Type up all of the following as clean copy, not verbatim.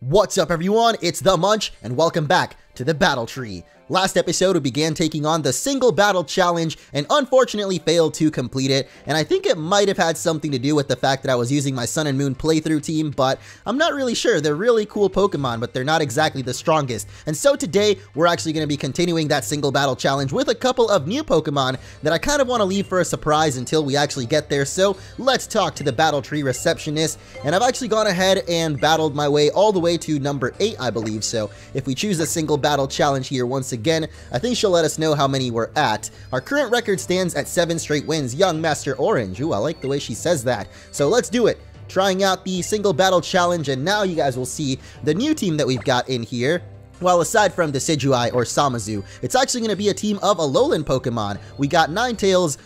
What's up everyone, it's the Munch, and welcome back to the Battle Tree. Last episode we began taking on the single battle challenge and unfortunately failed to complete it, and I think it might have had something to do with the fact that I was using my Sun and Moon playthrough team, but I'm not really sure. They're really cool Pokemon, but they're not exactly the strongest. And so today we're actually going to be continuing that single battle challenge with a couple of new Pokemon that I kind of want to leave for a surprise until we actually get there. So let's talk to the Battle Tree Receptionist, and I've actually gone ahead and battled my way all the way to number 8, I believe. So if we choose a single battle challenge here once again, I think she'll let us know how many we're at. Our current record stands at 7 straight wins. Young Master Orange. Ooh, I like the way she says that. So let's do it. Trying out the single battle challenge, and now you guys will see the new team that we've got in here. Well, aside from Decidueye or Samazu, it's actually going to be a team of Alolan Pokemon. We got Ninetales,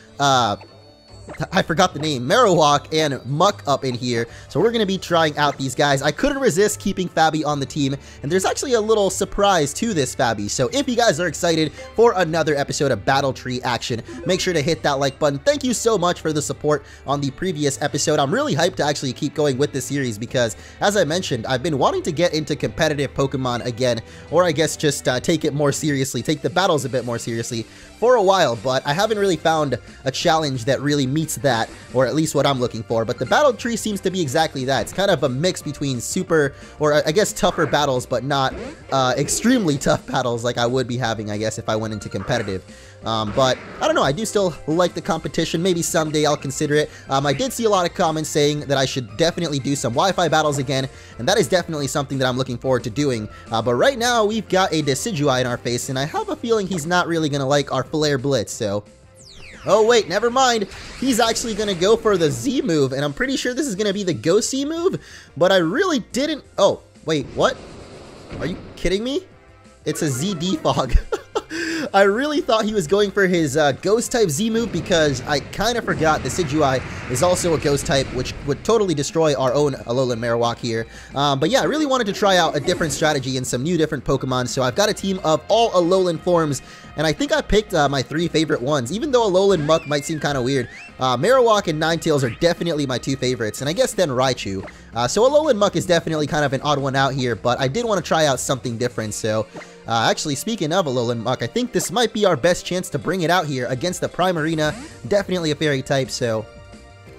I forgot the name, Marowak and Muck up in here, so we're going to be trying out these guys. I couldn't resist keeping Fabi on the team, and there's actually a little surprise to this Fabi, so if you guys are excited for another episode of Battle Tree action, make sure to hit that like button. Thank you so much for the support on the previous episode. I'm really hyped to actually keep going with this series because, as I mentioned, I've been wanting to get into competitive Pokemon again, or I guess just take it more seriously, take the battles a bit more seriously for a while, but I haven't really found a challenge that really meets that, or at least what I'm looking for. But the Battle Tree seems to be exactly that. It's kind of a mix between super, or I guess tougher battles, but not extremely tough battles like I would be having, I guess, if I went into competitive. But I don't know, I do still like the competition. Maybe someday I'll consider it. I did see a lot of comments saying that I should definitely do some Wi-Fi battles again, and that is definitely something that I'm looking forward to doing. But right now, we've got a Decidueye in our face, and I have a feeling he's not really going to like our Flare Blitz, so... Oh wait, never mind. He's actually going to go for the Z move, and I'm pretty sure this is going to be the Go C move, but I really didn't... Oh, wait, what? Are you kidding me? It's a Z Defog. I really thought he was going for his Ghost-type Z move because I kind of forgot Decidueye is also a Ghost-type, which would totally destroy our own Alolan Marowak here. But yeah, I really wanted to try out a different strategy and some new different Pokemon, so I've got a team of all Alolan forms, and I think I picked my 3 favorite ones. Even though Alolan Muck might seem kind of weird, Marowak and Ninetales are definitely my 2 favorites, and I guess then Raichu. So Alolan Muck is definitely kind of an odd one out here, but I did want to try out something different, so... actually, speaking of Alolan Muck, I think this might be our best chance to bring it out here against the Primarina. Definitely a fairy type, so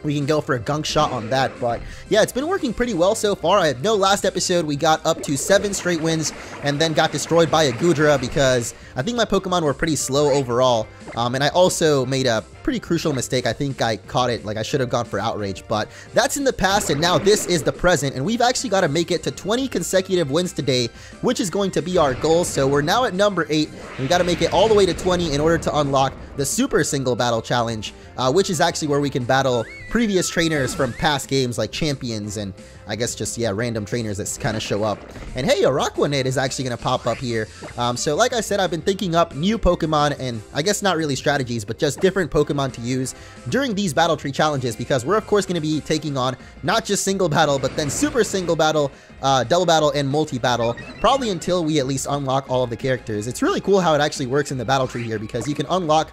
we can go for a gunk shot on that. But yeah, it's been working pretty well so far. I know last episode we got up to 7 straight wins and then got destroyed by a Goodra because I think my Pokemon were pretty slow overall. And I also made a pretty crucial mistake. I think I caught it, like I should have gone for Outrage, but that's in the past, and now this is the present, and we've actually got to make it to 20 consecutive wins today, which is going to be our goal. So we're now at number 8, and we got to make it all the way to 20 in order to unlock the Super Single Battle Challenge, which is actually where we can battle previous trainers from past games like champions and I guess just, yeah, random trainers that kind of show up. And hey, a Rockwanid is actually going to pop up here. So like I said, I've been thinking up new Pokemon, and I guess not really strategies, but just different Pokemon to use during these Battle Tree challenges, because we're of course going to be taking on not just single battle, but then super single battle, double battle, and multi-battle, probably until we at least unlock all of the characters. It's really cool how it actually works in the Battle Tree here, because you can unlock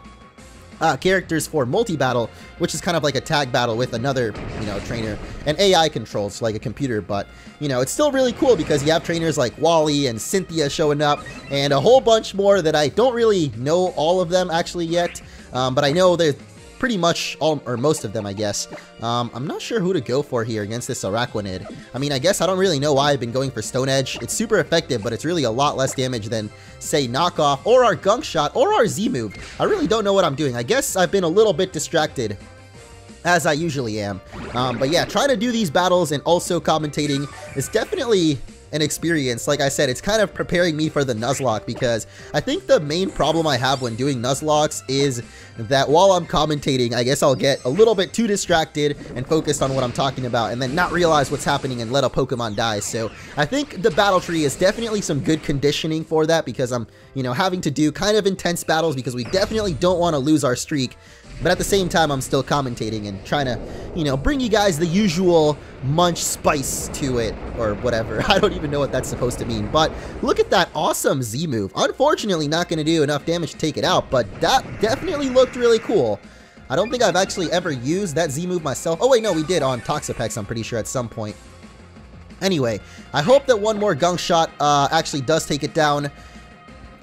characters for multi-battle, which is kind of like a tag battle with another, you know, trainer, and AI controls like a computer, but, you know, it's still really cool because you have trainers like Wally and Cynthia showing up, and a whole bunch more that I don't really know all of them actually yet, but I know there's pretty much all, or most of them, I guess. I'm not sure who to go for here against this Araquanid. I mean, I guess I don't really know why I've been going for Stone Edge. It's super effective, but it's really a lot less damage than, say, Knockoff, or our Gunk Shot, or our Z move. I really don't know what I'm doing. I guess I've been a little bit distracted, as I usually am. But yeah, trying to do these battles and also commentating is definitely an experience. Like I said, it's kind of preparing me for the Nuzlocke, because I think the main problem I have when doing Nuzlocks is that while I'm commentating, I guess I'll get a little bit too distracted and focused on what I'm talking about and then not realize what's happening and let a Pokemon die. So I think the Battle Tree is definitely some good conditioning for that, because I'm, you know, having to do kind of intense battles because we definitely don't want to lose our streak. But at the same time, I'm still commentating and trying to, you know, bring you guys the usual Munch spice to it, or whatever. I don't even know what that's supposed to mean. But look at that awesome Z move. Unfortunately, not going to do enough damage to take it out, but that definitely looked really cool. I don't think I've actually ever used that Z move myself. Oh wait, no, we did on Toxapex, I'm pretty sure, at some point. Anyway, I hope that one more gunk shot actually does take it down.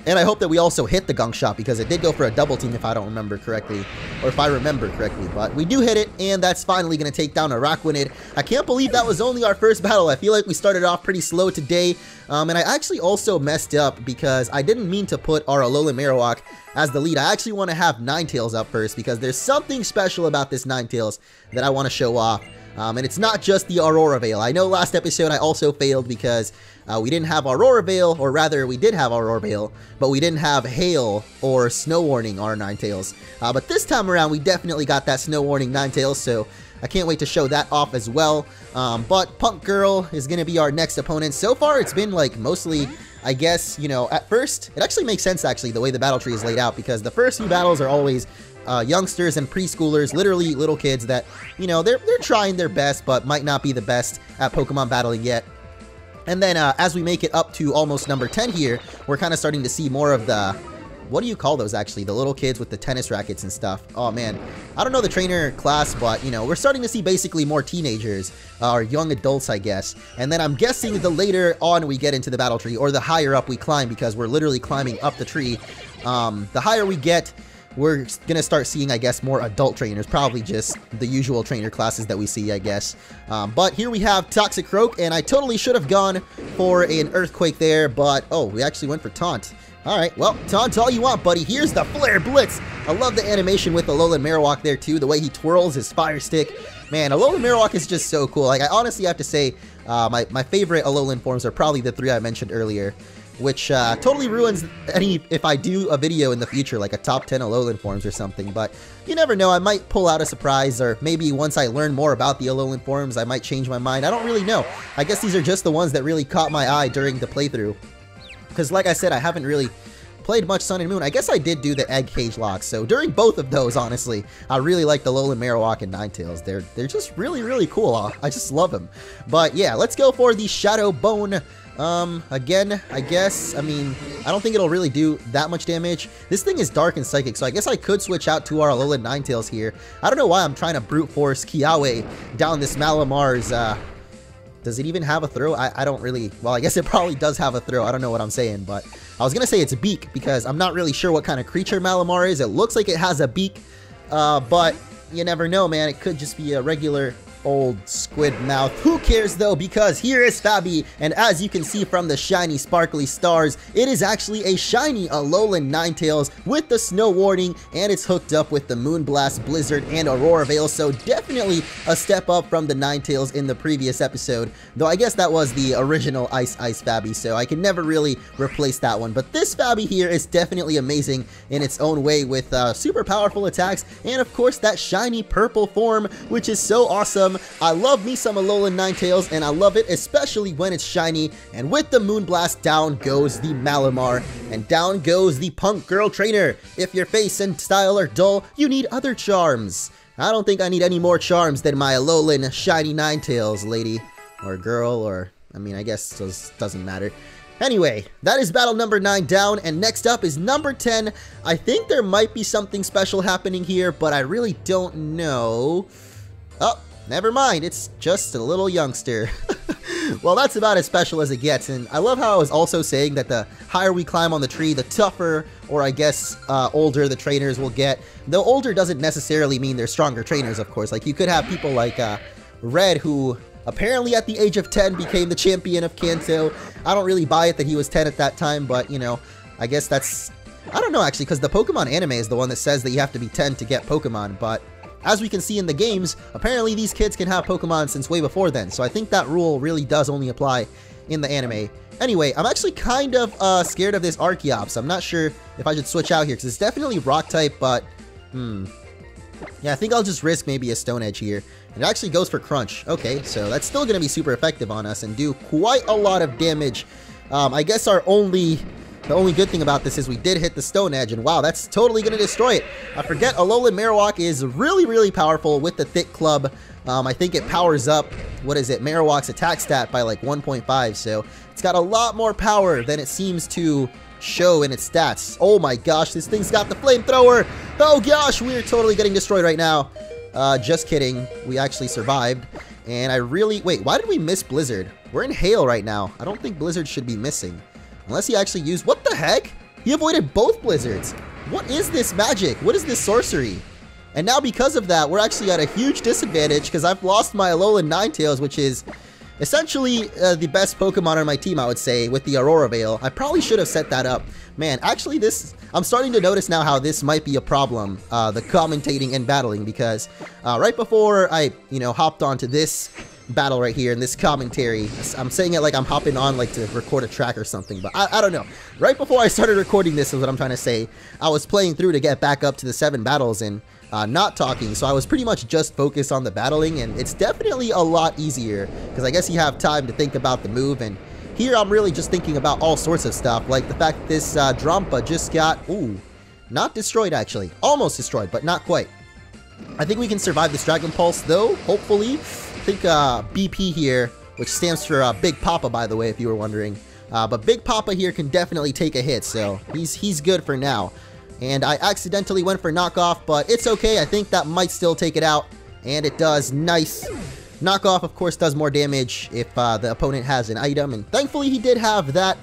And I hope that we also hit the gunk shot, because it did go for a double team if I don't remember correctly. Or if I remember correctly. But we do hit it, and that's finally going to take down Araquanid. I can't believe that was only our first battle. I feel like we started off pretty slow today. And I actually also messed up because I didn't mean to put our Alolan Marowak as the lead. I actually want to have Ninetales up first, because there's something special about this Ninetales that I want to show off. And it's not just the Aurora Veil. I know last episode I also failed because we didn't have Aurora Veil, or rather we did have Aurora Veil, but we didn't have Hail or Snow Warning on our Ninetales. But this time around we definitely got that Snow Warning Ninetales, so I can't wait to show that off as well. But Punk Girl is going to be our next opponent. So far it's been like mostly, I guess, you know, at first, it actually makes sense actually the way the battle tree is laid out, because the first few battles are always youngsters and preschoolers, literally little kids that, you know, they're trying their best, but might not be the best at Pokemon battling yet. And then as we make it up to almost number 10 here, we're kind of starting to see more of the, what do you call those actually? The little kids with the tennis rackets and stuff. Oh man, I don't know the trainer class, but you know, we're starting to see basically more teenagers, or young adults, I guess. And then I'm guessing the later on we get into the battle tree, or the higher up we climb, because we're literally climbing up the tree, the higher we get, we're gonna start seeing, I guess, more adult trainers. Probably just the usual trainer classes that we see, I guess. But here we have Toxic Croak, and I totally should have gone for an Earthquake there, but oh, we actually went for Taunt. Alright, well, taunt all you want, buddy. Here's the Flare Blitz. I love the animation with Alolan Marowak there, too. The way he twirls his Fire Stick. Man, Alolan Marowak is just so cool. Like, I honestly have to say, my favorite Alolan forms are probably the 3 I mentioned earlier, which totally ruins if I do a video in the future, like a top 10 Alolan forms or something. But you never know, I might pull out a surprise, or maybe once I learn more about the Alolan forms, I might change my mind. I don't really know. I guess these are just the ones that really caught my eye during the playthrough. Because like I said, I haven't really played much Sun and Moon. I guess I did do the Egg Cage locks, so during both of those, honestly, I really like the Alolan Marowak and Ninetales. They're just really cool. I just love them. But yeah, let's go for the Shadow Bone. Again, I guess, I mean, I don't think it'll really do that much damage. This thing is dark and psychic, so I guess I could switch out to our Alolan Ninetales here. I don't know why I'm trying to brute force Kiawe down this Malamar's, does it even have a throw? I don't really, well, I guess it probably does have a throw. I don't know what I'm saying, but I was gonna say it's a beak, because I'm not really sure what kind of creature Malamar is. It looks like it has a beak, but you never know, man. It could just be a regular old squid mouth. Who cares though, because here is Fabi, and as you can see from the shiny sparkly stars, it is actually a shiny Alolan Ninetales with the Snow Warning, and it's hooked up with the Moonblast, Blizzard, and Aurora Veil, so definitely a step up from the Ninetales in the previous episode, though I guess that was the original Ice Fabi, so I can never really replace that one. But this Fabi here is definitely amazing in its own way, with super powerful attacks, and of course that shiny purple form, which is so awesome. I love me some Alolan Ninetales, and I love it especially when it's shiny. And with the Moonblast, down goes the Malamar, and down goes the Punk Girl Trainer. If your face and style are dull, you need other charms. I don't think I need any more charms than my Alolan shiny Ninetales, lady. Or girl, or, I mean, I guess it doesn't matter. Anyway, that is battle number 9 down, and next up is number 10. I think there might be something special happening here, but I really don't know. Oh, never mind, it's just a little youngster. Well, that's about as special as it gets, and I love how I was also saying that the higher we climb on the tree, the tougher, or I guess older the trainers will get. Though older doesn't necessarily mean they're stronger trainers, of course. Like, you could have people like Red, who apparently at the age of 10 became the champion of Kanto. I don't really buy it that he was 10 at that time, but, you know, I guess that's... I don't know, actually, because the Pokemon anime is the one that says that you have to be 10 to get Pokemon, but as we can see in the games, apparently these kids can have Pokemon since way before then, so I think that rule really does only apply in the anime. Anyway, I'm actually kind of scared of this Archeops. I'm not sure if I should switch out here, because it's definitely Rock type, but, yeah, I think I'll just risk maybe a Stone Edge here. It actually goes for Crunch. Okay, so that's still going to be super effective on us and do quite a lot of damage. I guess the only good thing about this is we did hit the Stone Edge, and wow, that's totally going to destroy it. I forget Alolan Marowak is really powerful with the Thick Club. I think it powers up, what is it, Marowak's attack stat by like 1.5, so it's got a lot more power than it seems to show in its stats. Oh my gosh, this thing's got the Flamethrower! Oh gosh, we're totally getting destroyed right now. Just kidding, we actually survived. And I really... Wait, why did we miss Blizzard? We're in Hail right now. I don't think Blizzard should be missing. Unless he actually used... What the heck? He avoided both Blizzards. What is this magic? What is this sorcery? And now because of that, we're actually at a huge disadvantage because I've lost my Alolan Ninetales, which is essentially the best Pokemon on my team, I would say, with the Aurora Veil. I probably should have set that up. Man, actually I'm starting to notice now how this might be a problem, the commentating and battling, because right before I, hopped onto this battle right here in this commentary, I'm saying it like I'm hopping on like to record a track or something, but I don't know. Right before I started recording this is what I'm trying to say. I was playing through to get back up to the 7 battles and not talking, so I was pretty much just focused on the battling, and it's definitely a lot easier because I guess you have time to think about the move, and here I'm really just thinking about all sorts of stuff, like the fact that this Drampa just got, not destroyed actually, almost destroyed, but not quite. I think we can survive this Dragon Pulse though, hopefully. I think BP here, which stands for Big Papa, by the way, if you were wondering, but Big Papa here can definitely take a hit, so he's good for now. And I accidentally went for knockoff, but it's okay. I think that might still take it out, and it does. Nice. Knockoff, of course, does more damage if the opponent has an item, and thankfully he did have that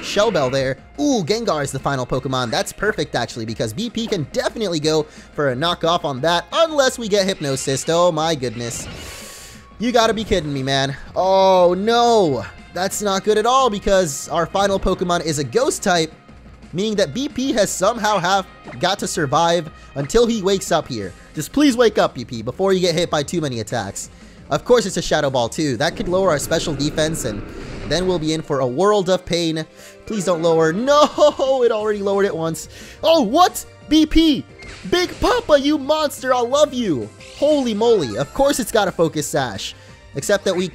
Shell Bell there. Ooh, Gengar is the final Pokemon. That's perfect, actually, because BP can definitely go for a knockoff on that, unless we get Hypnosis. Oh my goodness. You gotta be kidding me, man. Oh no, that's not good at all, because our final Pokemon is a Ghost type, meaning that BP has somehow got to survive until he wakes up here. Just please wake up, BP, before you get hit by too many attacks. Of course, it's a Shadow Ball, too. That could lower our special defense, and then we'll be in for a world of pain. Please don't lower. No, it already lowered it once. Oh, what? BP! Big Papa, you monster, I love you! Holy moly, of course it's got a Focus Sash. Except that we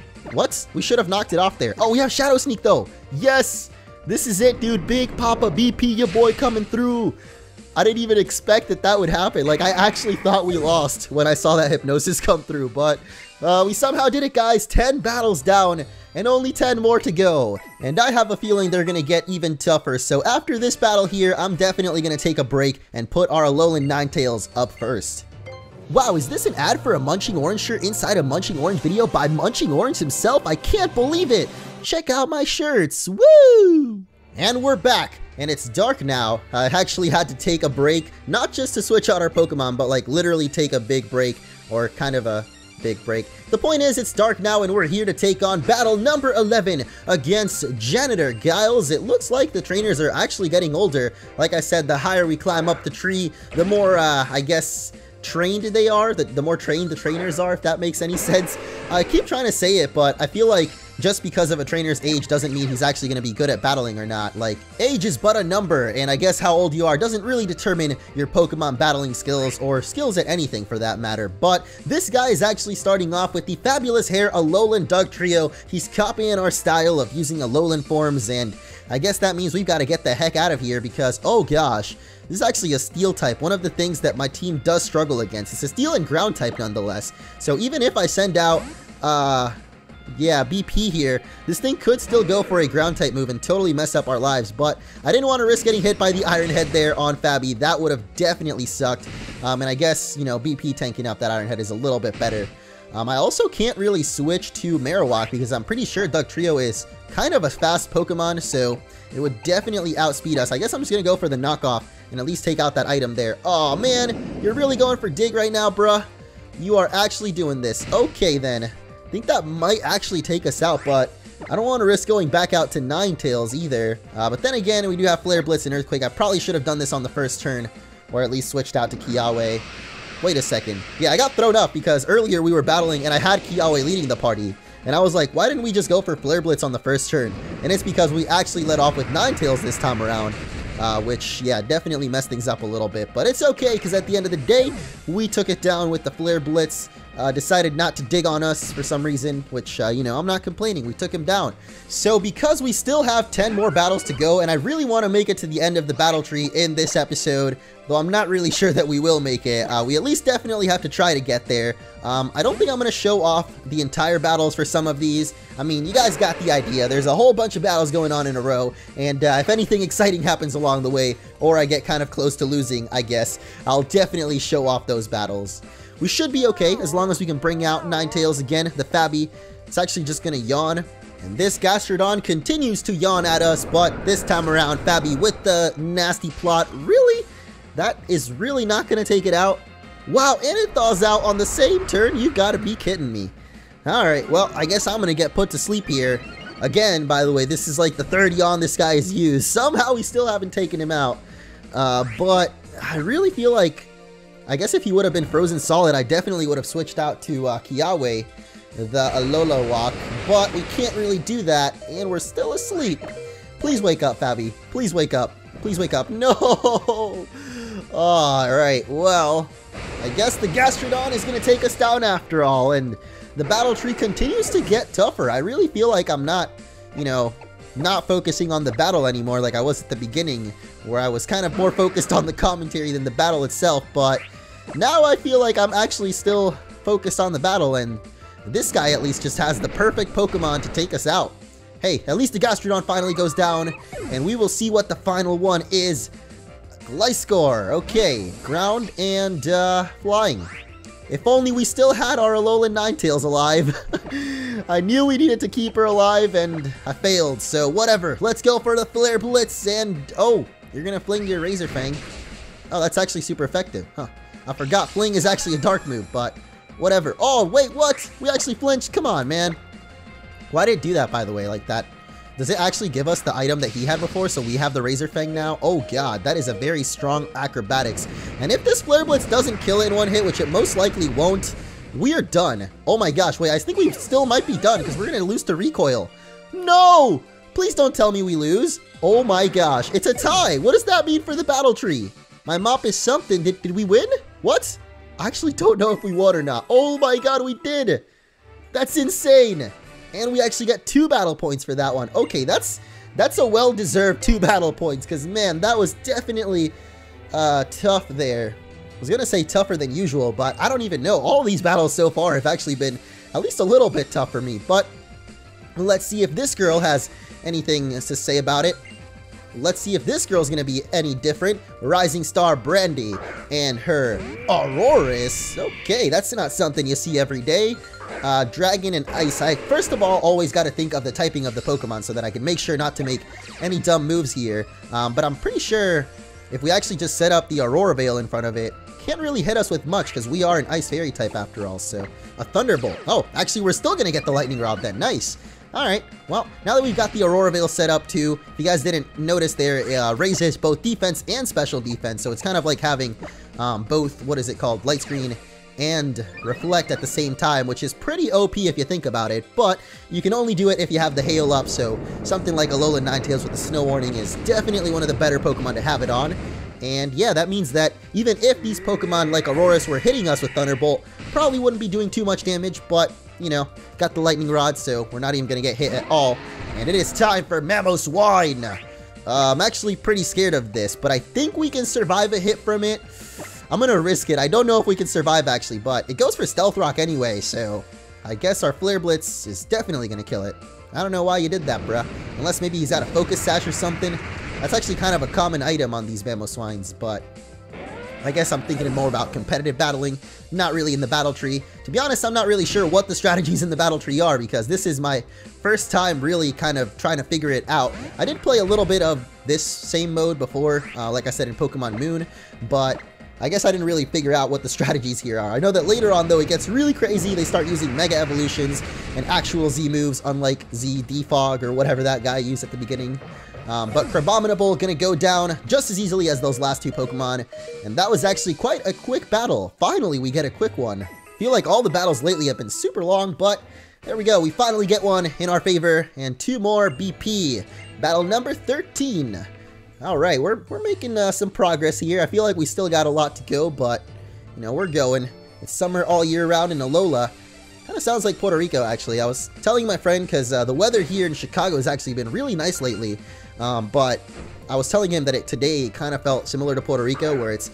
should have knocked it off there. Oh, we have Shadow Sneak, though. Yes! This is it, dude. Big Papa BP, your boy coming through. I didn't even expect that would happen. Like, I actually thought we lost when I saw that Hypnosis come through. But we somehow did it, guys. 10 battles down and only 10 more to go. And I have a feeling they're going to get even tougher. So after this battle here, I'm definitely going to take a break and put our Alolan Ninetales up first. Wow, is this an ad for a MunchingOrange shirt inside a MunchingOrange video by MunchingOrange himself? I can't believe it. Check out my shirts. Woo! And we're back. And it's dark now. I actually had to take a break, not just to switch out our Pokemon, but like literally take a big break, or kind of a big break. The point is, it's dark now and we're here to take on battle number 11 against Janitor Giles. It looks like the trainers are actually getting older. Like I said, the higher we climb up the tree, the more, I guess, trained they are, the more trained the trainers are, if that makes any sense. I keep trying to say it, but I feel like just because of a trainer's age doesn't mean he's actually going to be good at battling or not. Like, age is but a number, and I guess how old you are doesn't really determine your Pokemon battling skills, or skills at anything for that matter. But this guy is actually starting off with the fabulous hair Alolan Dugtrio. He's copying our style of using Alolan forms, and I guess that means we've got to get the heck out of here because, oh gosh, this is actually a Steel type, one of the things that my team does struggle against. It's a Steel and Ground type nonetheless. So even if I send out, yeah, BP here, this thing could still go for a Ground type move and totally mess up our lives, but I didn't want to risk getting hit by the Iron Head there on Fabi. That would have definitely sucked, and I guess, you know, BP tanking up that Iron Head is a little bit better. I also can't really switch to Marowak because I'm pretty sure Dugtrio is kind of a fast Pokemon, so it would definitely outspeed us. I guess I'm just going to go for the knockoff and at least take out that item there. Oh man, you're really going for Dig right now, bruh. You are actually doing this. Okay then. I think that might actually take us out, but I don't want to risk going back out to Ninetales either. But then again, we do have Flare Blitz and Earthquake. I probably should have done this on the first turn, or at least switched out to Kiawe. Wait a second. Yeah, I got thrown up because earlier we were battling and I had Kiawe leading the party. And I was like, why didn't we just go for Flare Blitz on the first turn? And it's because we actually let off with Ninetales this time around. Which, yeah, definitely messed things up a little bit. But it's okay, because at the end of the day, we took it down with the Flare Blitz. Decided not to dig on us for some reason, which, you know, I'm not complaining. We took him down. So because we still have 10 more battles to go, and I really want to make it to the end of the battle tree in this episode, though I'm not really sure that we will make it, we at least definitely have to try to get there. I don't think I'm going to show off the entire battles for some of these. I mean, you guys got the idea. There's a whole bunch of battles going on in a row, and if anything exciting happens along the way, or I get kind of close to losing, I guess, I'll definitely show off those battles. we should be okay as long as we can bring out Ninetales again. The Fabby, it's actually just gonna yawn. And this Gastrodon continues to yawn at us, but this time around, Fabby with the nasty plot. Really? That is really not gonna take it out? Wow, and it thaws out on the same turn? You gotta be kidding me. Alright, well, I guess I'm gonna get put to sleep here. Again, by the way, this is like the third yawn this guy has used. Somehow we still haven't taken him out. But I really feel like, I guess if he would have been frozen solid, I definitely would have switched out to Kiawe, the Alola walk. But we can't really do that, and we're still asleep. Please wake up, Fabby. Please wake up. Please wake up. No! Alright, well, I guess the Gastrodon is going to take us down after all, and the battle tree continues to get tougher. I really feel like I'm not, you know, not focusing on the battle anymore like I was at the beginning, where I was kind of more focused on the commentary than the battle itself, but now I feel like I'm actually still focused on the battle, and this guy at least just has the perfect Pokemon to take us out. Hey, at least the Gastrodon finally goes down, and we will see what the final one is. Gliscor, okay, ground and flying. If only we still had our Alolan Ninetales alive. I knew we needed to keep her alive, and I failed, so whatever. Let's go for the Flare Blitz, and oh, you're gonna fling your Razor Fang. Oh, that's actually super effective, huh? I forgot Fling is actually a dark move, but whatever. Oh, wait, what? We actually flinched? Come on, man. Why did it do that, by the way, like that? Does it actually give us the item that he had before, so we have the Razor Fang now? Oh god, that is a very strong acrobatics. And if this Flare Blitz doesn't kill it in one hit, which it most likely won't, we're done. Oh my gosh, wait, I think we still might be done, because we're going to lose to Recoil. No! Please don't tell me we lose. Oh my gosh, it's a tie. What does that mean for the battle tree? My mop is something. Did we win? What? I actually don't know if we won or not. Oh my god, we did! That's insane! And we actually got 2 battle points for that one. Okay, that's a well-deserved 2 battle points, because, man, that was definitely tough there. I was going to say tougher than usual, but I don't even know. All these battles so far have actually been at least a little bit tough for me. But let's see if this girl has anything to say about it. Let's see if this girl's going to be any different. Rising Star Brandy and her Aurorus. Okay, that's not something you see every day. Dragon and Ice. I first of all always got to think of the typing of the Pokemon so that I can make sure not to make any dumb moves here. But I'm pretty sure if we actually just set up the Aurora Veil in front of it, can't really hit us with much because we are an Ice Fairy type after all. So a Thunderbolt. Oh, actually we're still going to get the Lightning Rod then. Nice. Alright, well, now that we've got the Aurora Veil set up too, if you guys didn't notice there, it raises both defense and special defense, so it's kind of like having both, what is it called, Light Screen and Reflect at the same time, which is pretty OP if you think about it, but you can only do it if you have the Hail up, so something like Alolan Ninetales with the Snow Warning is definitely one of the better Pokemon to have it on. And yeah, that means that even if these Pokemon like Aurorus were hitting us with Thunderbolt, probably wouldn't be doing too much damage, but, you know, got the Lightning Rod, so we're not even going to get hit at all. And it is time for Mamoswine! I'm actually pretty scared of this, but I think we can survive a hit from it. I'm going to risk it. I don't know if we can survive, actually, but it goes for Stealth Rock anyway, so I guess our Flare Blitz is definitely going to kill it. I don't know why you did that, bruh. Unless maybe he's got a Focus Sash or something. That's actually kind of a common item on these Mamoswines, but I guess I'm thinking more about competitive battling, not really in the battle tree. To be honest, I'm not really sure what the strategies in the battle tree are because this is my first time really kind of trying to figure it out. I did play a little bit of this same mode before, like I said in Pokemon Moon, but I guess I didn't really figure out what the strategies here are. I know that later on, though, it gets really crazy. They start using Mega Evolutions and actual Z moves, unlike Z Defog or whatever that guy used at the beginning. But Crabominable gonna go down just as easily as those last 2 Pokemon, and that was actually quite a quick battle. Finally, we get a quick one. Feel like all the battles lately have been super long, but there we go. We finally get one in our favor, and 2 more BP. Battle number 13. All right, we're making some progress here. I feel like we still got a lot to go, but, you know, we're going. It's summer all year round in Alola. Kind of sounds like Puerto Rico, actually. I was telling my friend, because the weather here in Chicago has actually been really nice lately, but I was telling him that today kind of felt similar to Puerto Rico, where it's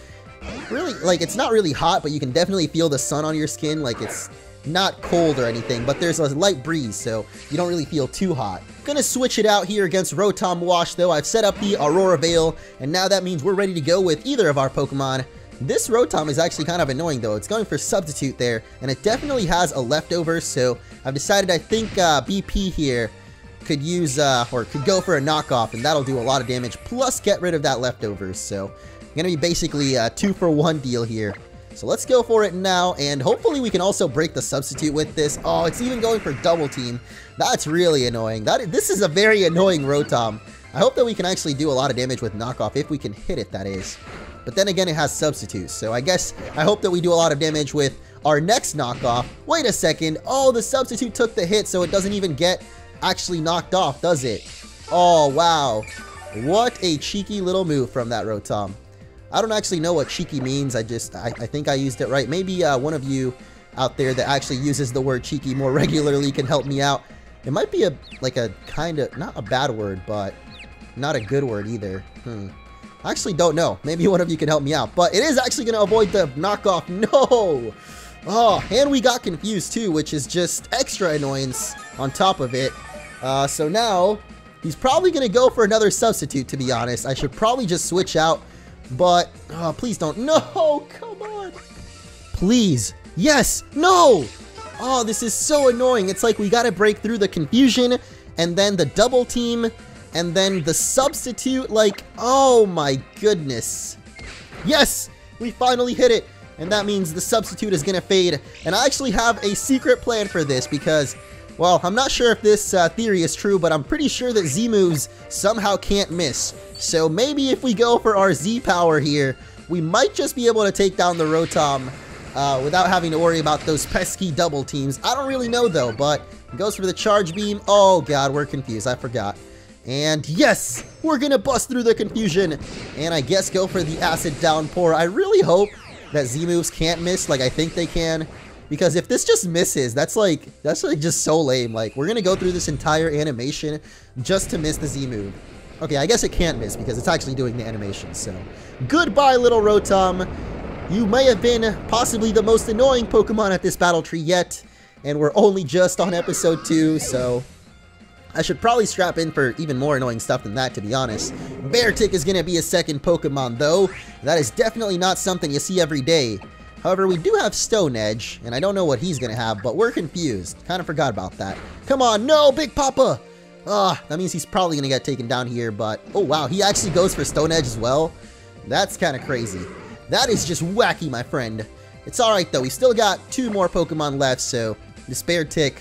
really, like, it's not really hot, but you can definitely feel the sun on your skin. Like, it's not cold or anything, but there's a light breeze, so you don't really feel too hot. Gonna switch it out here against Rotom Wash, though. I've set up the Aurora Veil, and now that means we're ready to go with either of our Pokemon. This Rotom is actually kind of annoying though. It's going for Substitute there, and it definitely has a leftover, so I've decided I think BP here could use, or could go for a knockoff, and that'll do a lot of damage, plus get rid of that leftovers, so gonna be basically a 2-for-1 deal here. So let's go for it now, and hopefully we can also break the Substitute with this. Oh, it's even going for Double Team. That's really annoying. This is a very annoying Rotom. I hope that we can actually do a lot of damage with knockoff, if we can hit it, that is. But then again, it has Substitute, so I hope that we do a lot of damage with our next knockoff. Wait a second. Oh, the Substitute took the hit, so it doesn't even get actually knocked off, does it? Oh, wow. What a cheeky little move from that Rotom. I don't actually know what cheeky means. I think I used it right. Maybe one of you out there that actually uses the word cheeky more regularly can help me out. It might be like a kind of, not a bad word, but not a good word either. I actually don't know. Maybe one of you can help me out. But it is actually going to avoid the knockoff. No! Oh, and we got confused too, which is just extra annoyance on top of it. So now, he's probably going to go for another Substitute, to be honest. I should probably just switch out, but please don't. No, come on. Please. Yes. No. Oh, this is so annoying. It's like we got to break through the confusion, and then the Double Team, and then the Substitute. Like, oh my goodness. Yes, we finally hit it. And that means the Substitute is going to fade. And I actually have a secret plan for this because, well, I'm not sure if this theory is true, but I'm pretty sure that Z-moves somehow can't miss. So maybe if we go for our Z-power here, we might just be able to take down the Rotom without having to worry about those pesky Double Teams. I don't really know though, but it goes for the Charge Beam. Oh god, we're confused. I forgot. And yes, we're going to bust through the confusion. And I guess go for the Acid Downpour. I really hope that Z-moves can't miss like I think they can, because if this just misses, that's like just so lame. Like, we're gonna go through this entire animation just to miss the Z-move. Okay, I guess it can't miss because it's actually doing the animation. So goodbye, little Rotom. You may have been possibly the most annoying Pokemon at this battle tree yet, and we're only just on episode 2, so I should probably strap in for even more annoying stuff than that, to be honest. Beartic is going to be a second Pokemon, though. That is definitely not something you see every day. However, we do have Stone Edge, and I don't know what he's going to have, but we're confused. Kind of forgot about that. Come on, no, Big Papa! That means he's probably going to get taken down here, but oh wow, he actually goes for Stone Edge as well? That's kind of crazy. That is just wacky, my friend. It's alright, though. We still got 2 more Pokemon left, so this Beartic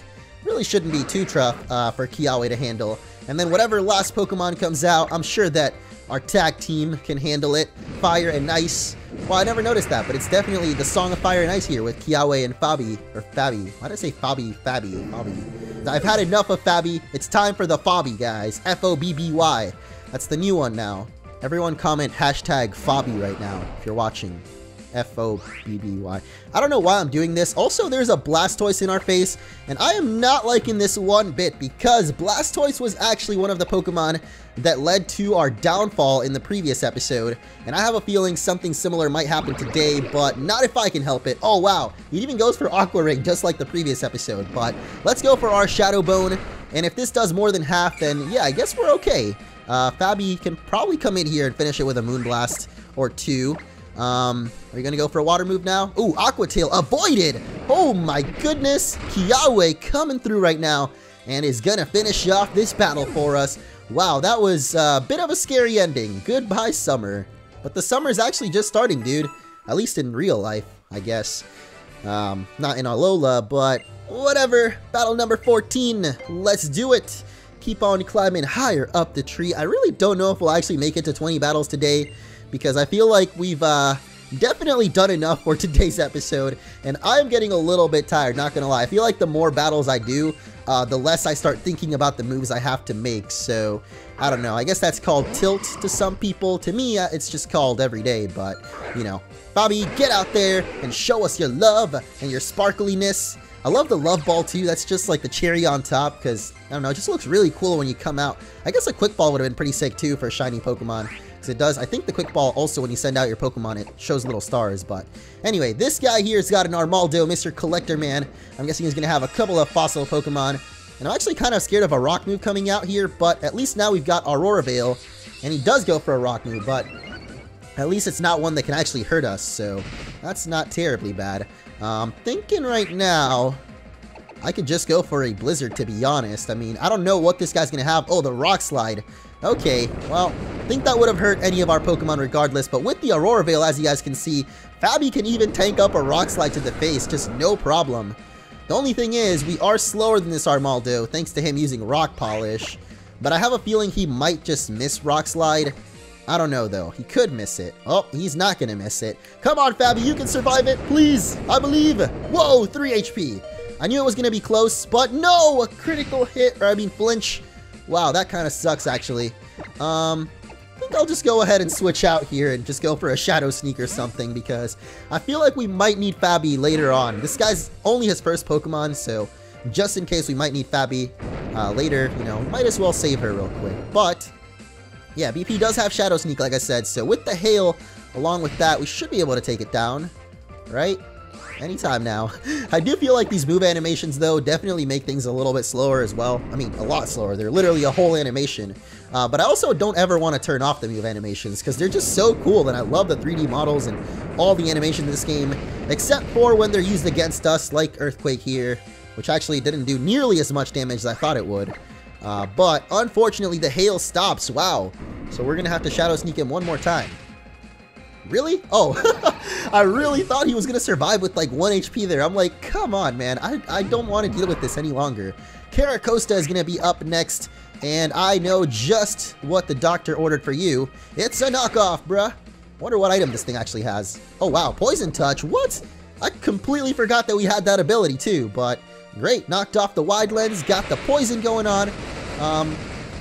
really shouldn't be too tough for Kiawe to handle. And then whatever last Pokemon comes out, I'm sure that our tag team can handle it. Fire and Ice. Well, I never noticed that, but it's definitely the Song of Fire and Ice here with Kiawe and Fabi. Or Fabi. Why did I say Fabi? Fabi. I've had enough of Fabi. It's time for the Fabi, guys. F-O-B-B-Y. That's the new one now. Everyone comment hashtag Fabi right now if you're watching. F-O-B-B-Y. I don't know why I'm doing this. Also, there's a Blastoise in our face, and I am not liking this one bit because Blastoise was actually one of the Pokemon that led to our downfall in the previous episode, and I have a feeling something similar might happen today, but not if I can help it. Oh wow, it even goes for Aqua Ring just like the previous episode, but let's go for our Shadow Bone, and if this does more than half, then yeah, I guess we're okay. Fabi can probably come in here and finish it with a Moonblast or 2. Are you gonna go for a water move now? Ooh, Aqua Tail avoided! Oh my goodness! Kiawe coming through right now and is gonna finish off this battle for us. Wow, that was a bit of a scary ending. Goodbye, summer. But the summer's actually just starting, dude. At least in real life, I guess. Not in Alola, but whatever. Battle number 14. Let's do it. Keep on climbing higher up the tree. I really don't know if we'll actually make it to 20 battles today, because I feel like we've definitely done enough for today's episode, and I'm getting a little bit tired, not gonna lie. I feel like the more battles I do, the less I start thinking about the moves I have to make, so I don't know. I guess that's called tilt to some people. To me, it's just called every day, but, you know. Fabi, get out there and show us your love and your sparkliness. I love the love ball too. That's just like the cherry on top, because, I don't know, it just looks really cool when you come out. I guess a quick ball would have been pretty sick too for a shiny Pokemon. It does. I think the quick ball also, when you send out your Pokemon, it shows little stars. But anyway, this guy here's got an Armaldo, Mr. Collector Man. I'm guessing he's going to have a couple of fossil Pokemon. And I'm actually kind of scared of a rock move coming out here, but at least now we've got Aurora Veil, and he does go for a rock move, but At least it's not one that can actually hurt us, so that's not terribly bad. Thinking right now, I could just go for a Blizzard, to be honest. I mean, I don't know what this guy's gonna have. Oh, the Rock Slide. Okay, well, I think that would have hurt any of our Pokemon regardless, but with the Aurora Veil, as you guys can see, Fabi can even tank up a Rock Slide to the face, just no problem. The only thing is, we are slower than this Armaldo, thanks to him using Rock Polish, but I have a feeling he might just miss Rock Slide. I don't know, though. He could miss it. Oh, he's not gonna miss it. Come on, Fabi, you can survive it, please! I believe! Whoa, 3 HP! I knew it was gonna be close, but no! A critical hit, or I mean flinch. Wow, that kind of sucks, actually. I think I'll just go ahead and switch out here and just go for a Shadow Sneak or something, because I feel like we might need Fabi later on. This guy's only his first Pokemon, so just in case we might need Fabi later, you know, might as well save her real quick. But yeah, BP does have Shadow Sneak, like I said, so with the Hail, along with that, we should be able to take it down, right? Anytime now. I do feel like these move animations, though, definitely make things a little bit slower as well. I mean, a lot slower. They're literally a whole animation. But I also don't ever want to turn off the move animations, because they're just so cool, and I love the 3D models and all the animation in this game, except for when they're used against us, like Earthquake here, which actually didn't do nearly as much damage as I thought it would. But unfortunately, the Hail stops. Wow. So we're going to have to Shadow Sneak him one more time. Really? Oh, I really thought he was going to survive with like 1 HP there. I'm like, come on, man. I don't want to deal with this any longer. Costa is going to be up next, and I know just what the doctor ordered for you. It's a knockoff, bruh. Wonder what item this thing actually has. Oh, wow. Poison Touch. What? I completely forgot that we had that ability too, but great. Knocked off the Wide Lens. Got the poison going on.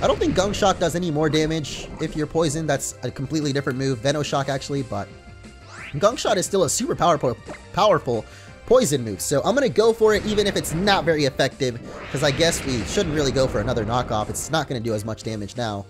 I don't think Gunk Shot does any more damage if you're poisoned. That's a completely different move. Venoshock, actually, but Gunk Shot is still a super powerful poison move. So I'm going to go for it, even if it's not very effective, because I guess we shouldn't really go for another knockoff. It's not going to do as much damage now,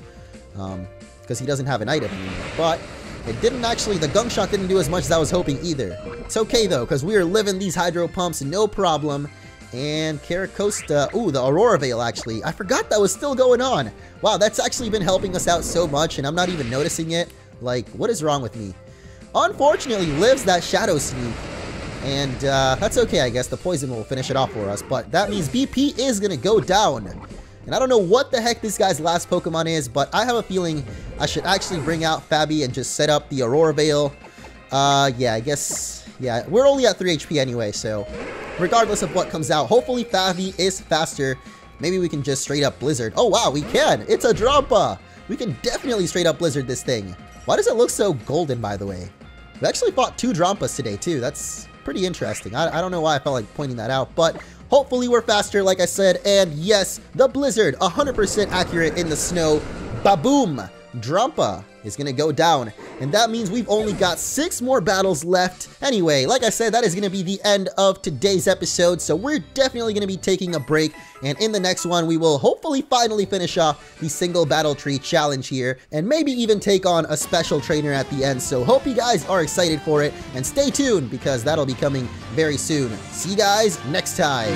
because he doesn't have an item anymore. But it didn't actually, the Gunk Shot didn't do as much as I was hoping either. It's okay, though, because we are living these Hydro Pumps, no problem. And Costa, ooh, the Aurora Veil, actually. I forgot that was still going on. Wow, that's actually been helping us out so much, and I'm not even noticing it. Like, what is wrong with me? Unfortunately, lives that Shadow Sneak. And that's okay, I guess. The poison will finish it off for us. But that means BP is going to go down. And I don't know what the heck this guy's last Pokemon is, but I have a feeling I should actually bring out Fabi and just set up the Aurora Veil. Yeah, I guess, yeah, we're only at 3 HP anyway, so regardless of what comes out, hopefully Fabi is faster. Maybe we can just straight up Blizzard. Oh, wow, we can. It's a Drampa. We can definitely straight up Blizzard this thing. Why does it look so golden, by the way? We actually fought 2 Drampas today, too. That's pretty interesting. I don't know why I felt like pointing that out, but hopefully we're faster, like I said. And yes, the Blizzard, 100% accurate in the snow. Ba-boom! Drampa is going to go down, and that means we've only got 6 more battles left. Anyway, like I said, that is going to be the end of today's episode, so we're definitely going to be taking a break, and in the next one, we will hopefully finally finish off the single battle tree challenge here, and maybe even take on a special trainer at the end. So hope you guys are excited for it, and stay tuned, because that'll be coming very soon. See you guys next time.